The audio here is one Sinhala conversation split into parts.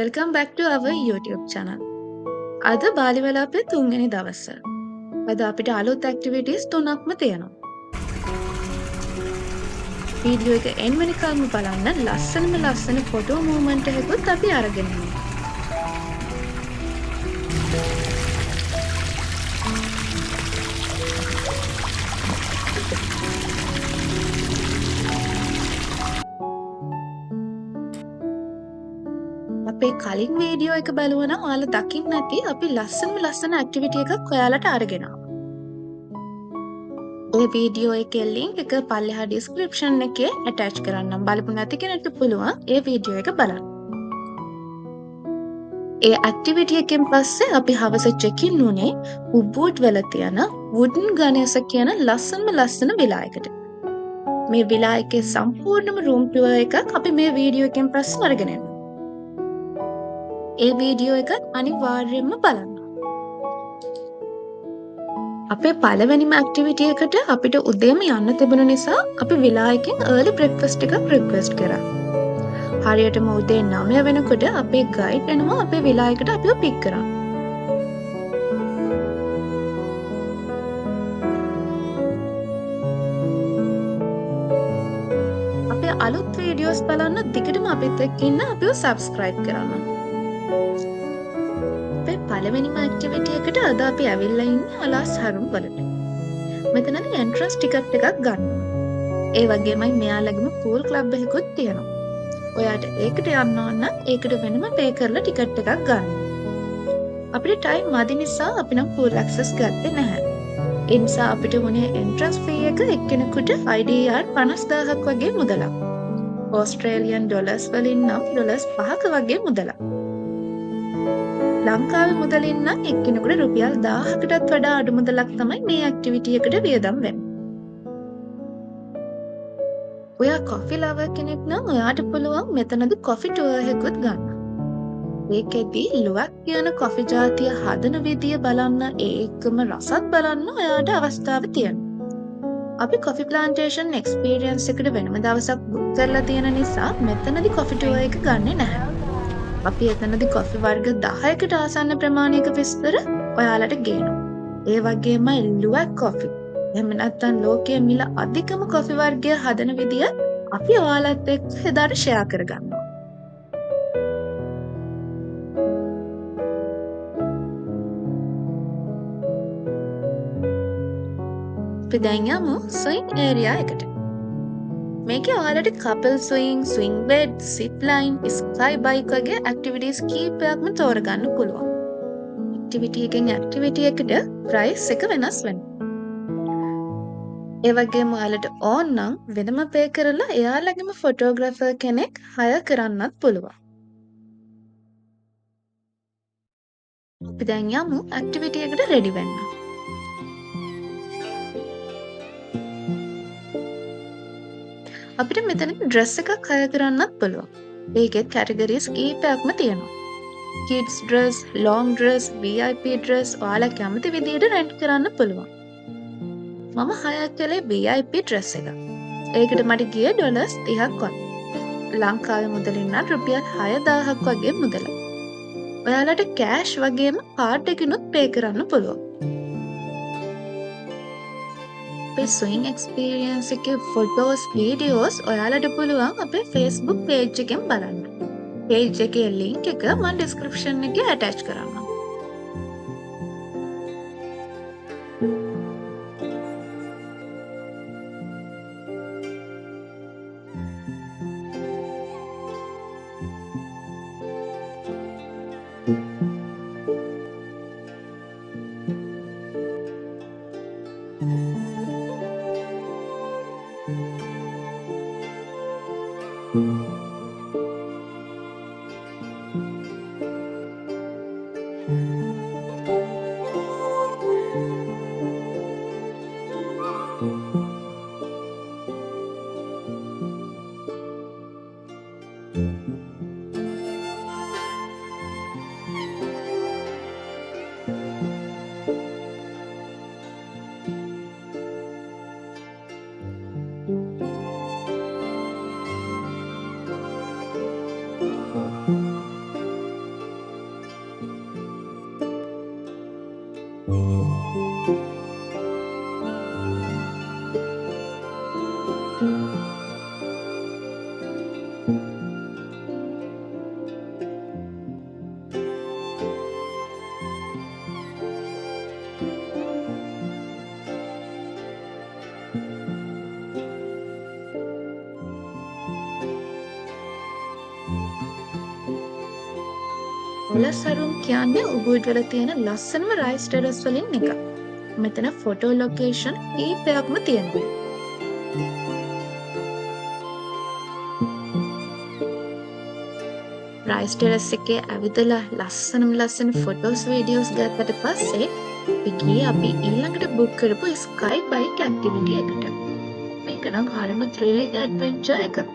Welcome back to our YouTube channel. අද බාලි වලාපේ 3 වෙනි දවස. අද අපිට අලුත් ඇක්ටිවිටීස් 3ක්ම තියෙනවා. වීඩියෝ එක end වෙනකල්ම බලන්න ලස්සන ෆොටෝ මූවමන්ට් එකකුත් අපි අරගෙන ඉන්නවා. අපේ කලින් වීඩියෝ එක බලුවා නම් ඔයාලා දකින්න ඇති අපි ලස්සන ඇක්ටිවිටි එකක් ඔයාලට අරගෙන ආවා. ඒ වීඩියෝ එකේ link එක පල්ලෙහා description එකේ attach කරන්නම්. බලපු නැති කෙනෙක්ට පුළුවන් ඒ වීඩියෝ එක බලන්න. ඒ ඇක්ටිවිටි එකෙන් පස්සේ අපි හවස check-in වුණේ උබ්බූට් වල තියෙන wooden ගණේස කියන ලස්සන විලා එකට. මේ විලා එකේ සම්පූර්ණම room tour එකක් අපි මේ වීඩියෝ එකෙන් පස්සේ අරගෙන යනවා. ඒ වීඩියෝ එක අනිවාර්යයෙන්ම බලන්න. අපේ පළවෙනිම ඇක්ටිවිටි එකට අපිට උදේම යන්න තිබුණ නිසා අපි විලා එකෙන් early breakfast එකක් request කරා. හරියටම උදේ 9 වෙනකොට අපේ ගයිඩ් එනවා අපේ විලා එකට අපිව පික් කරන්න. අපේ අලුත් වීඩියෝස් බලන්න දිගටම අපිත් එක්ක ඉන්න අපිව subscribe කරන්න. පළවෙනිම ඇක්ටිවිටි එකට අද අපි ඇවිල්ලා ඉන්නේ අලාස් හරුම් වලට. මෙතනදී එන්ට්‍රන්ස් ටිකට් එකක් ගන්නවා. ඒ වගේමයි මෙයාලගේම pool club එකකුත් තියෙනවා. ඔයාට ඒකට යන්න ඕන නම් ඒකට වෙනම pay කරලා ටිකට් එකක් ගන්න. අපිට ටයිම් මදි නිසා අපි නම් pool access ගත්තේ නැහැ. ඒ නිසා අපිට වුණේ එන්ට්‍රන්ස් fee එක එක්කෙනෙකුට IDR 50000ක් වගේ මුදලක්. ඕස්ට්‍රේලියන් ඩොලර්ස් වලින් නම් ඩොලර්ස් 5ක වගේ මුදලක්. ලංකාවේ මුදලින් නම් එක්කෙනෙකුට රුපියල් 1000කටත් වඩා අඩු මුදලක් තමයි මේ ඇක්ටිවිටි එකට වියදම් වෙන්නේ. ඔයා කොෆි ලවර් කෙනෙක් නම් ඔයාට පුළුවන් මෙතනදී කොෆි ටුවර් එකකුත් ගන්න. ඒකෙදි ලුවක් කියන කොෆි ජාතිය හදන විදිය බලන්න ඒකම රසත් බලන්න ඔයාට අවස්ථාව තියෙනවා. අපි කොෆි ප්ලාන්ටේෂන් එක්ස්පීරියන්ස් එකට වෙනම දවසක් බුක් කරලා තියෙන නිසා මෙතනදී කොෆි ටුවර් එක ගන්නෙ නැහැ. අපි එතනදී කොෆි වර්ග 10කට ආසන්න ප්‍රමාණයක විස්තර ඔයාලට ගේනවා. ඒ වගේමයි ලුවක් කොෆි. එහෙම නැත්නම් ලෝකයේ මිල අධිකම කොෆි වර්ගය හදන විදිය අපි ඔයාලත් එක්ක එදාට ෂෙයා කරගන්නවා. අපි දැන් යමු ස්විං ඒරියා එකට. මේකේ ඔයාලට couple swing, swing bed, zip line, sky bike වගේ activities කීපයක්ම තෝරගන්න පුළුවන්. activity එකෙන් activity එකට price එක වෙනස් වෙනවා. ඒ වගේම ඔයාලට ඕන නම් වෙනම pay කරලා එයාලගේම photographer කෙනෙක් hire කරන්නත් පුළුවන්. අපි දැන් යමු activity එකට ready වෙන්න. අපිට මෙතන ඩ්‍රෙස් එකක් හය කරන්නත් පුළුවන්. ඒකෙත් කැටගරිස් කීපයක්ම තියෙනවා. kids dress, long dress, VIP dress ඔයාලා කැමති විදිහට රෙන්ට් කරන්න පුළුවන්. මම හය කළේ VIP dress එක. ඒකට මට ගියේ ඩොලර්ස් 30ක් වගේ. ලංකාවේ මුදලින් නම් රුපියල් 6000ක් වගේ මුදලක්. ඔයාලට කෑෂ් වගේම කාඩ් එකකිනුත් පේ කරන්න පුළුවන්. ස්විං එක්ස්පීරියන්ස් එකේ ෆොටෝස් වීඩියෝස් ඔයාලට පුළුවන් අපේ Facebook page එකෙන් බලන්න. page එකේ link එක මම description එකේ attach කරන්නම්. ඔලසරුම් කියන්නේ උබුඩ් වල තියෙන ලස්සනම රයිස් ටෙරස් වලින් එකක්. මෙතන ෆොටෝ ලොකේෂන් කීපයක්ම තියෙනවා. රයිස් ටෙරස් එකේ ඇවිදලා ලස්සන ෆොටෝස් වීඩියෝස් ගත්තට පස්සේ අපි ඊළඟට බුක් කරපු ස්කයි බයික් ඇක්ටිවිටි එකට. මේක නම් හරිම ත්‍රිලිං ඇඩ්වෙන්චර් එකක්.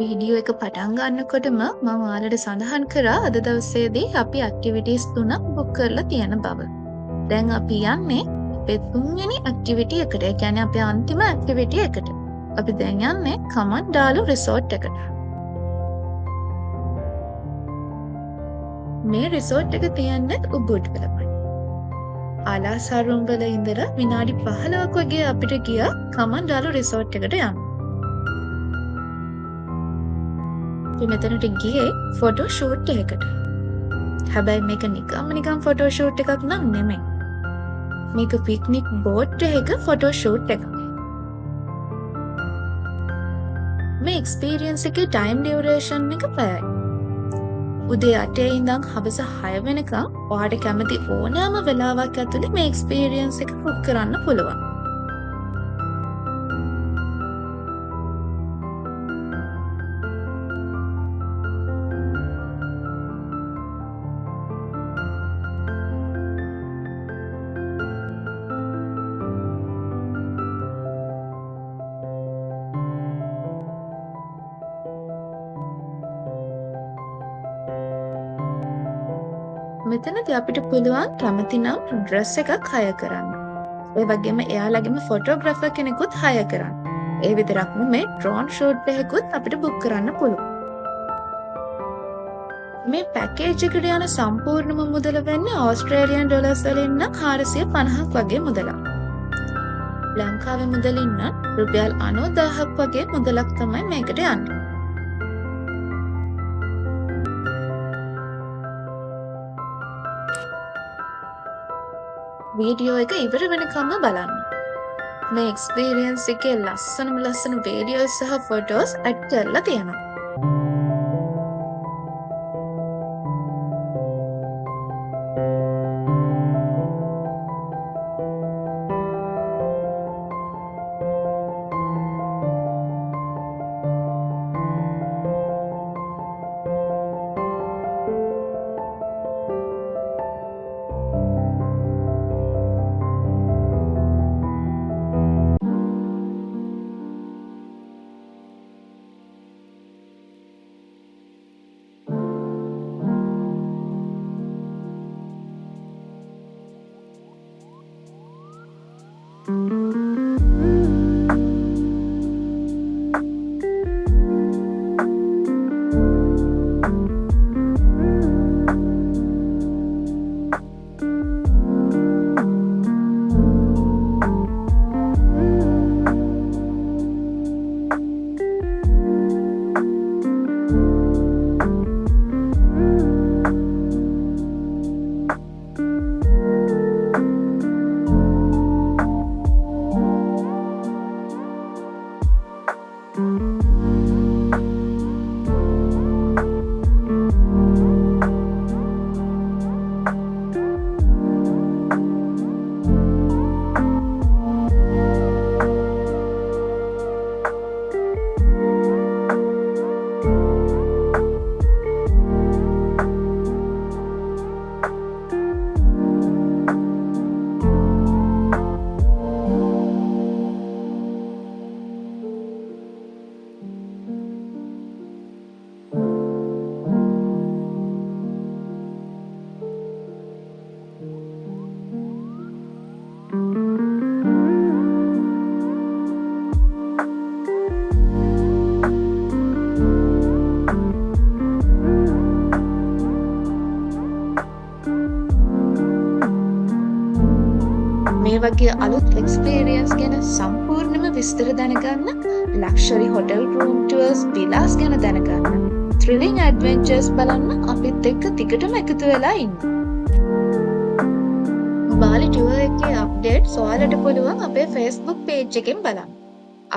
වීඩියෝ එක පටන් ගන්නකොටම මම ඔයාලට සඳහන් කරා අද දවසේදී අපි ඇක්ටිවිටීස් 3ක් බුක් කරලා තියෙන බව. දැන් අපි යන්නේ අපේ තුන්වෙනි ඇක්ටිවිටි එකට. ඒ කියන්නේ අපේ අන්තිම ඇක්ටිවිටි එකට. අපි දැන් යන්නේ කමන්ඩාලු රිසෝට් එකට. මේ රිසෝට් එක තියන්නේ උබුඩ් වලමයි. ආලාසරුම් වල ඉඳලා විනාඩි 15ක් වගේ අපිට ගියා කමන්ඩාලු රිසෝට් එකට යන්න. අපි මෙතනට ගියේ ෆොටෝ ෂූට් එකකට. හැබැයි මේක නිකම් ෆොටෝ ෂූට් එකක් නම් නෙමෙයි. මේක පික්නික් බෝට් එකක ෆොටෝ ෂූට් එකක්. මේ එක්ස්පීරියන්ස් එකේ ටයිම් ඩියුරේෂන් එක පැයයි. උදේ 8 ඉඳන් හවස 6 වෙනකම් ඔයාට කැමති ඕනෑම වෙලාවක් ඇතුලේ මේ එක්ස්පීරියන්ස් එක බුක් කරන්න පුළුවන්. මෙතනදී අපිට පුළුවන් කැමති නම් ඩ්‍රෙස් එකක් හය කරන්න. ඒ වගේම එයාලගේම ෆොටෝග්‍රැෆර් කෙනෙකුත් හය කරන්න. ඒ විතරක් නෙමෙයි ඩ්‍රෝන් ෂූට් එකකුත් අපිට බුක් කරන්න පුළුවන්. මේ පැකේජ් එකට යන සම්පූර්ණම මුදල වෙන්නේ ඕස්ට්‍රේලියන් ඩොලර්ස් වලින් නම් 450ක් වගේ මුදලක්. ලංකාවේ මුදලින් නම් රුපියල් 90000ක් වගේ මුදලක් තමයි මේකට යන්නේ. වීඩියෝ එක ඉවර වෙනකම්ම බලන්න. මේ එක්ස්පීරියන්ස් එකේ ලස්සන වීඩියෝස් සහ ෆොටෝස් ඇඩ් කරලා තියෙනවා. වගේ අලුත් එක්ස්පීරියන්ස් ගැන සම්පූර්ණම විස්තර දැනගන්න, ලක්ෂරි හොටෙල් රූම් ටුවර්ස් විලාස් ගැන දැනගන්න, ත්‍රිලිං ඇඩ්වෙන්චර්ස් බලන්න අපිත් එක්ක දිගටම එකතු වෙලා ඉන්න. බාලි ටුවර් එකේ අප්ඩේට්ස් ඔයාලට පුළුවන් අපේ Facebook page එකෙන් බලන්න.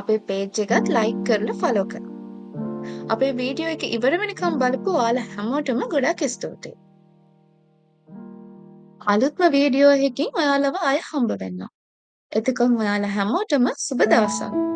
අපේ page එකත් like කරලා follow කරන්න. අපේ වීඩියෝ එක ඉවර වෙනකම් බලපු ඔයාලා හැමෝටම ගොඩක් ස්තුතියි. අලුත්ම වීඩියෝ එකකින් ඔයාලව ආයෙ හම්බ වෙන්නම්. එතකම් ඔයාලා හැමෝටම සුබ දවසක්.